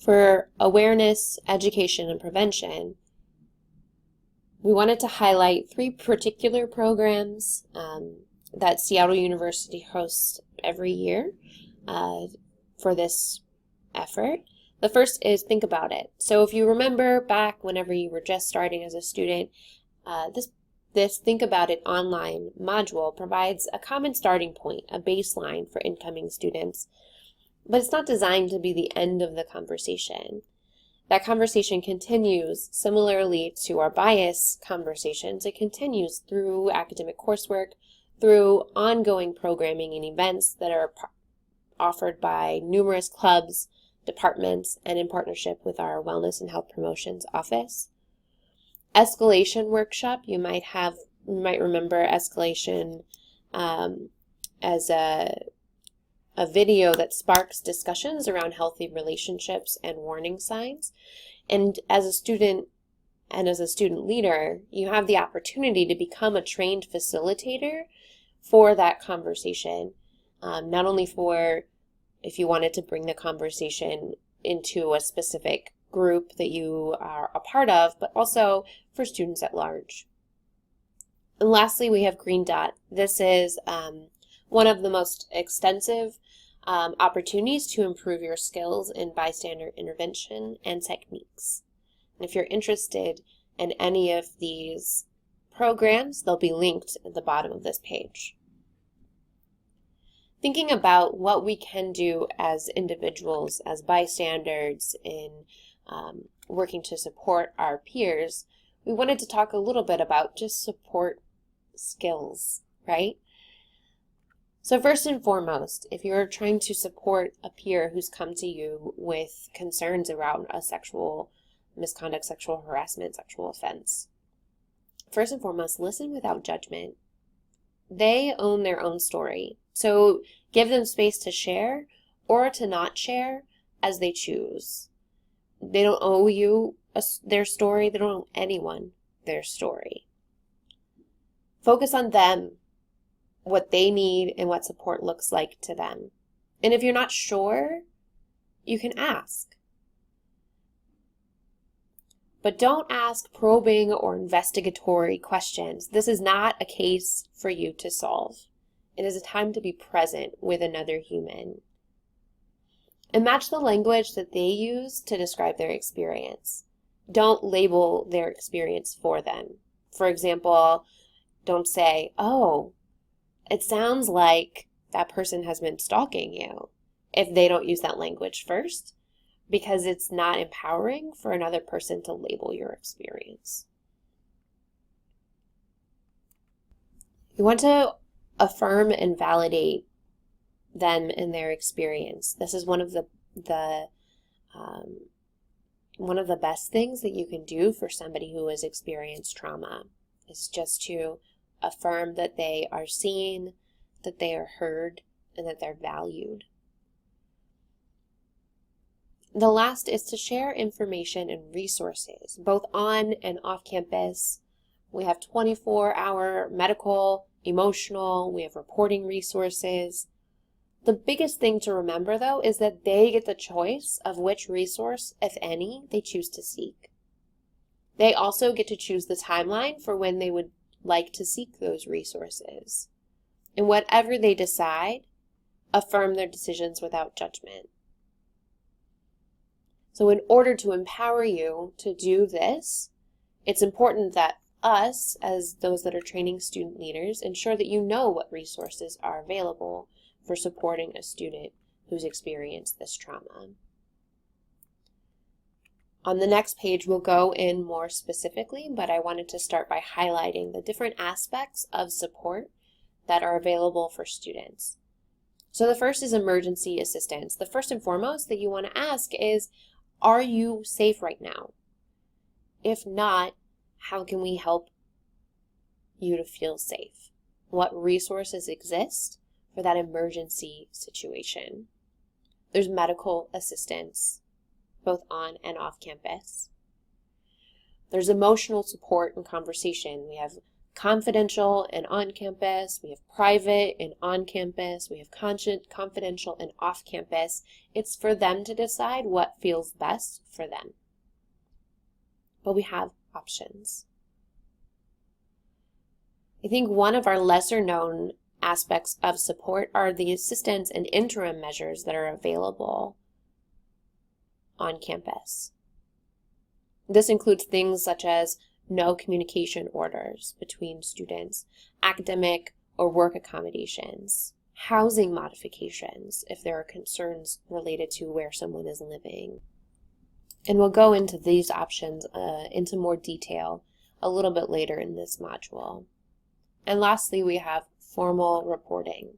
For awareness, education, and prevention, we wanted to highlight 3 particular programs that Seattle University hosts every year for this effort. The first is Think About It. So if you remember back whenever you were just starting as a student, this Think About It online module provides a common starting point, a baseline for incoming students, but it's not designed to be the end of the conversation. That conversation continues similarly to our bias conversations. It continues through academic coursework, through ongoing programming and events that are offered by numerous clubs, departments, and in partnership with our Wellness and Health Promotions Office. Escalation workshop, you might remember Escalation as a video that sparks discussions around healthy relationships and warning signs. And as a student leader, you have the opportunity to become a trained facilitator for that conversation, not only for if you wanted to bring the conversation into a specific group that you are a part of, but also for students at large. And lastly, we have Green Dot. This is one of the most extensive opportunities to improve your skills in bystander intervention and techniques. And if you're interested in any of these programs, they'll be linked at the bottom of this page. Thinking about what we can do as individuals, as bystanders in working to support our peers, we wanted to talk a little bit about just support skills, right? So first and foremost, if you're trying to support a peer who's come to you with concerns around a sexual misconduct, sexual harassment, sexual offense, first and foremost, listen without judgment. They own their own story, so give them space to share or to not share as they choose. They don't owe you their story. They don't owe anyone their story. Focus on them, what they need, and what support looks like to them. And if you're not sure, you can ask. But don't ask probing or investigatory questions. This is not a case for you to solve. It is a time to be present with another human. And match the language that they use to describe their experience. Don't label their experience for them. For example, don't say, "Oh, it sounds like that person has been stalking you," if they don't use that language first, because it's not empowering for another person to label your experience. You want to affirm and validate them in their experience. This is one of the best things that you can do for somebody who has experienced trauma, is just to affirm that they are seen, that they are heard, and that they're valued. The last is to share information and resources, both on and off campus. We have 24-hour medical, emotional, we have reporting resources. The biggest thing to remember, though, is that they get the choice of which resource, if any, they choose to seek. They also get to choose the timeline for when they would like to seek those resources. And whatever they decide, affirm their decisions without judgment. So in order to empower you to do this, it's important that us, as those that are training student leaders, ensure that you know what resources are available for supporting a student who's experienced this trauma. On the next page, we'll go in more specifically, but I wanted to start by highlighting the different aspects of support that are available for students. So the first is emergency assistance. The first and foremost that you want to ask is, are you safe right now? If not, how can we help you to feel safe? What resources exist for that emergency situation? There's medical assistance, both on and off campus. There's emotional support and conversation. We have confidential and on campus, we have private and on campus, we have confidential and off campus. It's for them to decide what feels best for them. But we have options. I think one of our lesser known aspects of support are the assistance and interim measures that are available on campus. This includes things such as no communication orders between students, academic or work accommodations, housing modifications if there are concerns related to where someone is living. And we'll go into these options into more detail a little bit later in this module. And lastly, we have formal reporting.